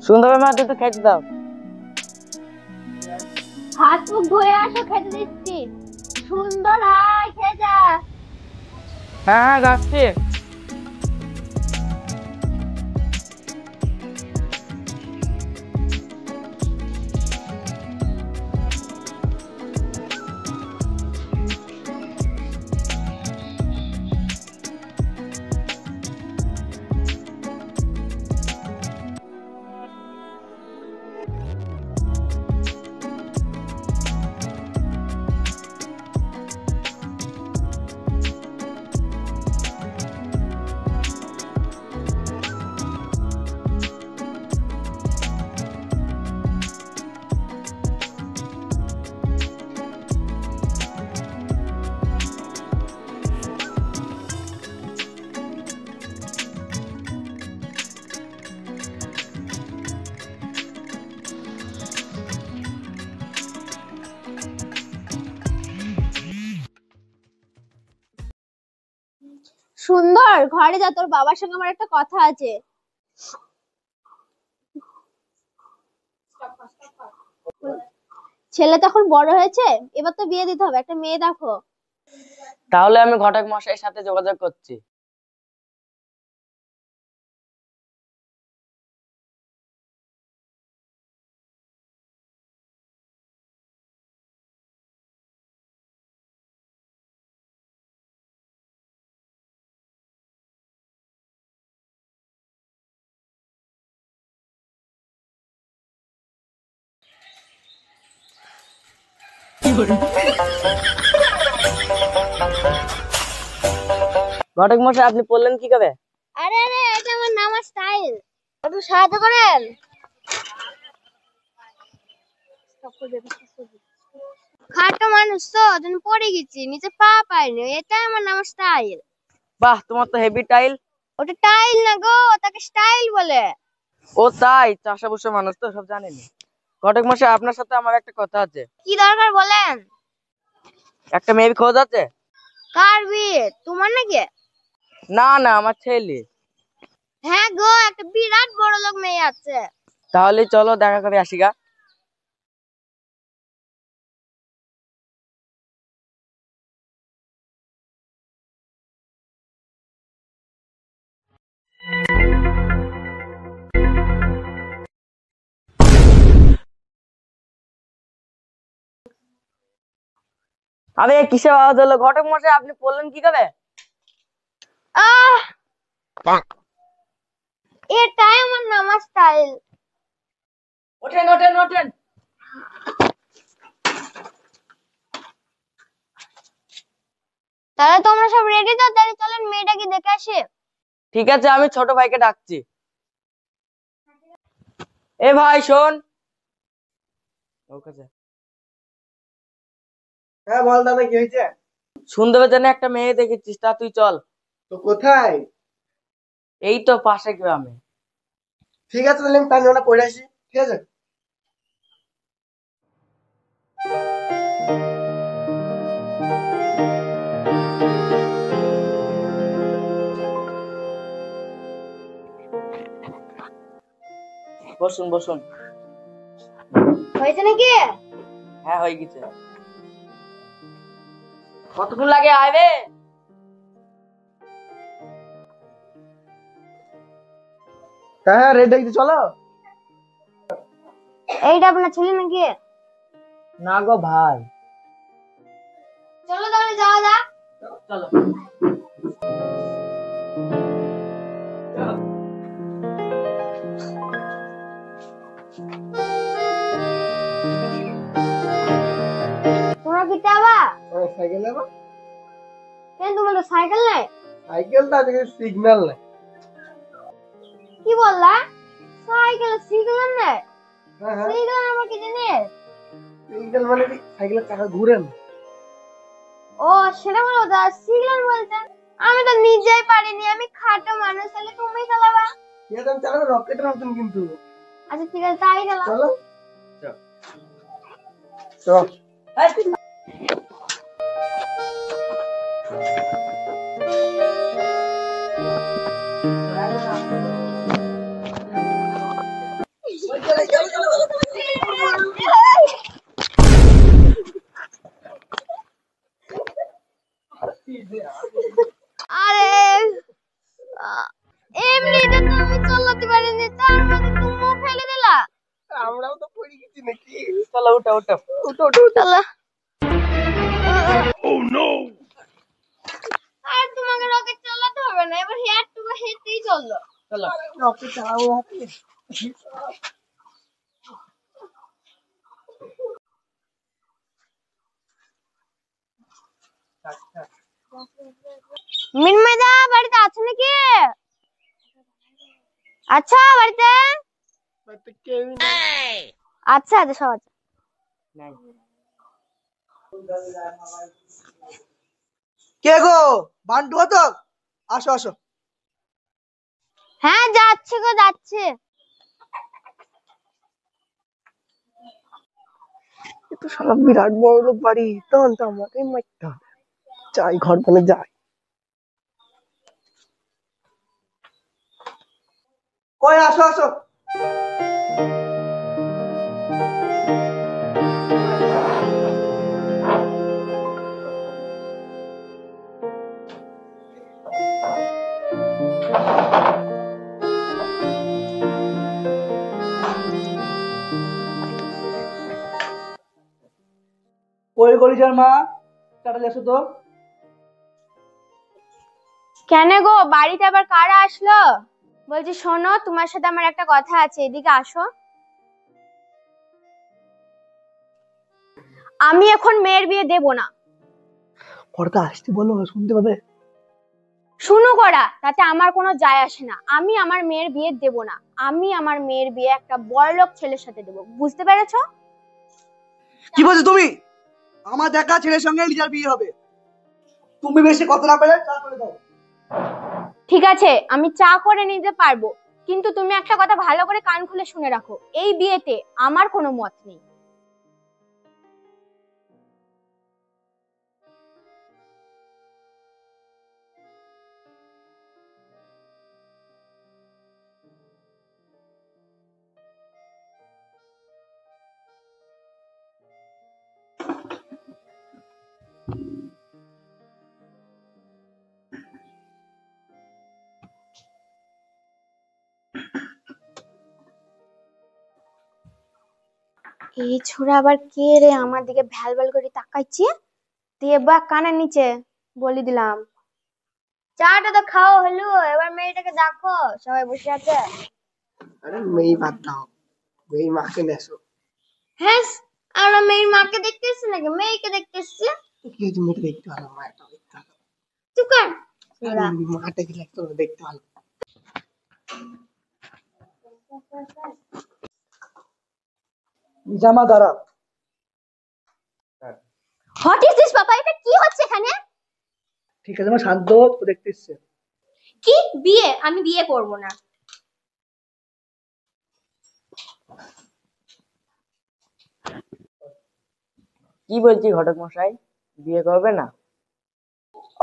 সুন্দর মা দুটো খেতে দাও। হাত মুখ ধুয়ে আসো, খেতে দিচ্ছি। সুন্দর, হাই খেয়ে যা। হ্যাঁ হ্যাঁ যাচ্ছি। সুন্দর, ঘরে যা, তোর বাবার সঙ্গে আমার একটা কথা আছে। ছেলে তো এখন বড় হয়েছে, এবার তো বিয়ে দিতে হবে, একটা মেয়ে দেখো। তাহলে আমি ঘটক মশাইয়ের সাথে যোগাযোগ করছি। ঘটক মশাই আপনি বললেন কি করে? আরে আরে, এটা আমার নামার স্টাইল, একটু সাহায্য করেন। খাটো মানুষ তো, তুমি পড়ে গেছি, নিচে পা পাইনি, এটাই আমার নামার স্টাইল। বাহ, তোমার তো হেভি টাইল। ওটা টাইল না গো, ওটাকে স্টাইল বলে। ও তাই, চাষাবুষা মানুষ তো সব জানেনি। ঘটক মশাই আপনার সাথে আমার একটা কথা আছে। কি দরকার বলেন। একটা মেয়ের খোঁজ আছে। কার বিয়ে, তোমার নাকি? না না, আমার ছেলে। হ্যাঁ গো, একটা বিরাট বড় লোক মেয়ে আছে। তাহলে চলো দেখা করে আসি গা। আরে কিসের আওয়াজ হলো? ঘটক মশাই আপনি বললেন কি করে? আহ, এটাই আমার নামার স্টাইল। ওঠেন ওঠেন ওঠেন। তাহলে তোমরা সব রেডি তো, তাহলে চলেন মেয়েটাকে দেখে আসি। ঠিক আছে, আমি ছোট ভাইকে ডাকছি। এ ভাই শোন। হ্যাঁ বল দাদা, কি হয়েছে? সুন্দরবনে একটা মেয়ে দেখেছিস, তা তুই চল। তো কোথায়? এই তো পাশে গ্রামে। ঠিক আছে, তাহলে আমি পাঞ্জাবিটা পরে আসি। ঠিক আছে। বসুন বসুন। হয়েছে নাকি? হ্যাঁ হয়ে গেছে। কতক্ষণ লাগে আইবে? হ্যাঁ হ্যাঁ, রেডি দেখছি, চলো। এইটা আপনার ছেলে নাকি? না গো ভাই। চলো তাহলে যাওয়া যাক। চলো। তোমরা কি যাবা? সাইকেল নেবো। কেন, তোমার তো সাইকেল নাই? সাইকেলটা আজকে সিগন্যাল নেই। কি বললা? সাইকেল সিগন্যাল নাই? হ্যাঁ হ্যাঁ, সিগন্যাল আমার কি জানিস? সিগন্যাল মানে কি? সাইকেলের চাকা ঘুরে না। ও সেটা বলো, দা সিগন্যাল বলছেন। আমি তো নিজেই পারিনি, আমি খাটো মানুষ, তাহলে তুমি চালাবা। ঠিক আছে, আমি চালাবো রকেটের মতন কিন্তু। আচ্ছা ঠিক আছে, তাই চালাও। চলো চল। আরে এমনিতে তো আমি চালাতে পারিনি, তার মধ্যে তুমিও ফেলে দিলা। আমরাও তো পড়ে গেছি নাকি? চলো উঠো উঠো। চলো। আর তোমাকে রকেট চালাতে হবে না, এবার হেয়ার টু হেঁটেই চললো। চলো। রকেট চালাবো হাতে। মিনময়দা বাড়িতে আছে নাকি? আচ্ছা বাড়িতে? বাড়িতে কেউই নেই। আচ্ছা আচ্ছা সব আছে। নাই। কে গো? বান্টু তো? আসো আসো। হ্যাঁ যাচ্ছে গো যাচ্ছে। এ তো শালা বিরাট বড় লোক বাড়ি, তখন তো আমাকে মারতে হবে। যাই ঘর মানে যাই। কই আসো আসো। কই কলিজার মা, তাড়াতাড়ি এসো তো। কেন গো বাড়িতে আবার কারা আসলো? বলছি শোনো, তোমার সাথে আমার একটা কথা আছে, এদিকে আসো। আমি এখন মেয়ের বিয়ে দেব না। ঘরটা আসতে বলো, শুনতে পাবে। শুনো করা, তাতে আমার কোনো যায় আসে না। আমি আমার মেয়ের বিয়ে দেব না। আমি আমার মেয়ের বিয়ে একটা বড়লোক ছেলের সাথে দেব, বুঝতে পেরেছো? কি বলছো তুমি? আমার দেখা ছেলের সঙ্গে লিজার বিয়ে হবে। তুমি বেশি কথা না পেলে চা করে দাও। ঠিক আছে, আমি চা করে নিতে পারবো, কিন্তু তুমি একটা কথা ভালো করে কান খুলে শুনে রাখো, এই বিয়েতে আমার কোনো মত নেই। এই ছোড়া আবার কে রে, আমার দিকে ভ্যাল ভ্যাল করে তাকাইছে। দিয়ে বা কানের নিচে বলি দিলাম। চাটা তো খাওয়া হলো, এবার মেয়েটাকে দেখো, সবাই বসে আছে। আরে মেয়ে বাদ দাও, মেয়ে মাকে নেসো। হ্যাঁ, আমরা মেয়ের মাকে দেখতে এসছি নাকি মেয়েকে দেখতে এসছি? কি হয়েছে, মেয়েটা দেখতে ভালো, মাটা দেখতে ভালো। চুপ কর। মাটা কি লাগতো দেখতে ভালো। জামা দাঁড়া। হোয়াট ইজ দিস পাপা, এটা কি হচ্ছে এখানে? ঠিক আছে আমার শান্ত, তো দেখতে এসছে। কি বিয়ে? আমি বিয়ে করব না। কি বলছি ঘটক মশাই, বিয়ে করবে না?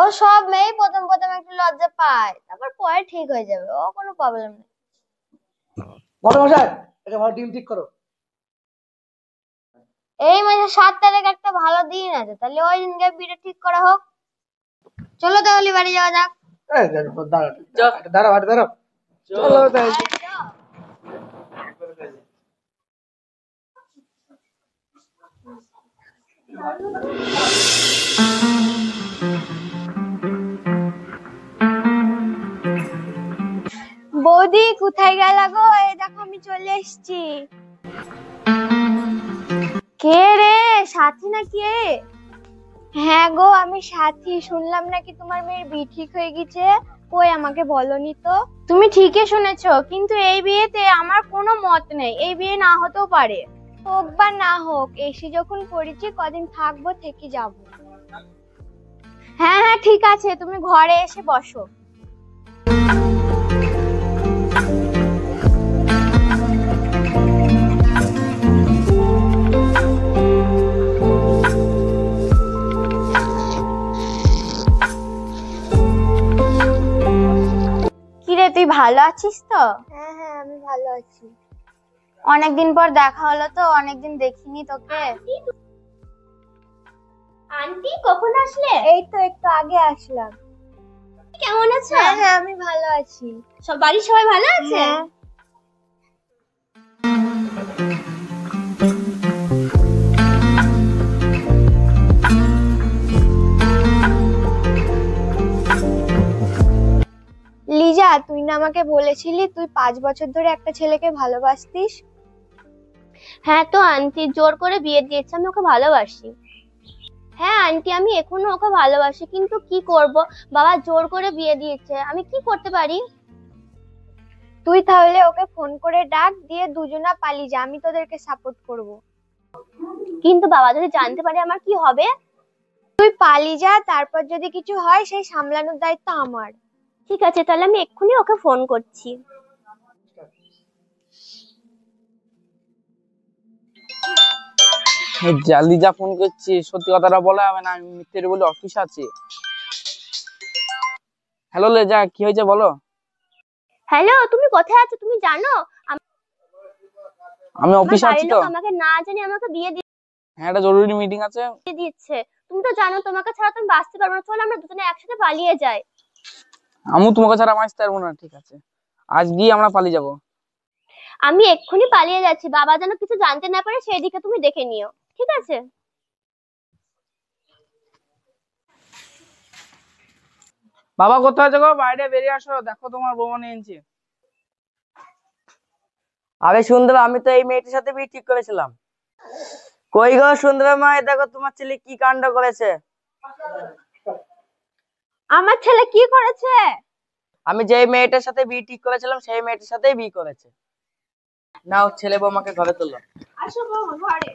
ও সব মেয়ে প্রথম প্রথম একটু লজ্জা পায়, তারপর পরে ঠিক হয়ে যাবে, ও কোনো প্রবলেম নেই। বড় মশাই, এটা ভালো ডিম ঠিক করো। এই মাসে 7 তারিখ একটা ভালো দিন আছে, তাহলে ওই দিনকে বিয়েটা ঠিক করা হোক। চলো তাহলে বাড়ি যাওয়া যাক। দাঁড়াও দাঁড়াও। চলো তাই। বৌদি কোথায় গেল গো? এই দেখো আমি চলে এসেছি। কে রে, সাথী নাকি? হ্যাঁ গো আমি সাথী, শুনলাম নাকি তোমার মেয়ের বিয়ে ঠিক হয়ে গেছে। কই আমাকে বলনি তো। তুমি ঠিকই শুনেছো, কিন্তু এই বিয়েতে আমার কোনো মত নেই, এই বিয়ে না হতেও পারে। হোক বা না হোক, এসে যখন পড়েছি কদিন থাকবো, থেকে যাবো। হ্যাঁ হ্যাঁ ঠিক আছে, তুমি ঘরে এসে বসো। কিরে তুই ভালো আছিস তো? হ্যাঁ হ্যাঁ আমি ভালো আছি। অনেকদিন পর দেখা হলো তো, অনেকদিন দেখিনি তোকে। আন্টি কখন আসলে? এই তো একটু আগে আসলাম। কেমন আছো? হ্যাঁ আমি ভালো আছি। সব বাড়ির সবাই ভালো আছে? লিজা, তুই না আমাকে বলেছিলি তুই 5 বছর ধরে একটা ছেলেকে ভালোবাসতিস? হ্যাঁ তো আন্টি, জোর করে বিয়ে দিয়েছে, আমি ওকে ভালোবাসি। হ্যাঁ আন্টি, আমি এখনো ওকে ভালোবাসি, কিন্তু কি করব, বাবা জোর করে বিয়ে দিয়েছে, আমি কি করতে পারি? তুই তাহলে ওকে ফোন করে ডাক দিয়ে দুজনা পালিয়ে যা, আমি তোদেরকে সাপোর্ট করব। কিন্তু বাবা যদি জানতে পারে আমার কি হবে? তুই পালিয়ে যা, তারপর যদি কিছু হয় সেই সামলানোর দায়িত্ব আমার। ঠিক আছে, তাহলে আমি এক্ষুনি ওকে ফোন করছি। লিজা ফোন করছি, সত্যি কথাটা বলা হবে না, আমি মিথ্যে বলে অফিস আছি। হ্যালো লিজা, কি হয়েছে বলো। হ্যালো, তুমি কোথায় আছো? তুমি জানো আমি অফিসে আছি তো। আমাকে না জানি আমাকে বিয়ে হ্যাঁ, একটা জরুরি মিটিং আছে। দিয়ে দিচ্ছে। তুমি তো জানো তোমাকে ছাড়া তুমি বাঁচতে পারবো না, চলো আমরা দুজনে একসাথে পালিয়ে যাই। আমি তোমাকে ছাড়া বাঁচতে পারবো না। ঠিক আছে, আজ গিয়ে আমরা পালিয়ে যাবো। আমি এক্ষুনি পালিয়ে যাচ্ছি, বাবা যেন কিছু জানতে না পারে সেই দিকে তুমি দেখে নিও, ঠিক আছে? বাবা কোথায় আছো গো? বাইরে বেরিয়ে আসো, দেখো তোমার বৌমা নিয়ে এনেছি। আরে সুন্দর, আমি তো এই মেয়েটির সাথে বিয়ে ঠিক করেছিলাম। কই গো সুন্দর মা, এই দেখো তোমার ছেলে কি কাণ্ড করেছে। আমার ছেলে কি করেছে? আমি যেই মেয়েটার সাথে বিয়ে ঠিক করেছিলাম সেই মেয়েটার সাথেই বিয়ে করেছে। নাও ছেলে বৌমাকে ঘরে তোলো। আসো বৌমা ঘরে।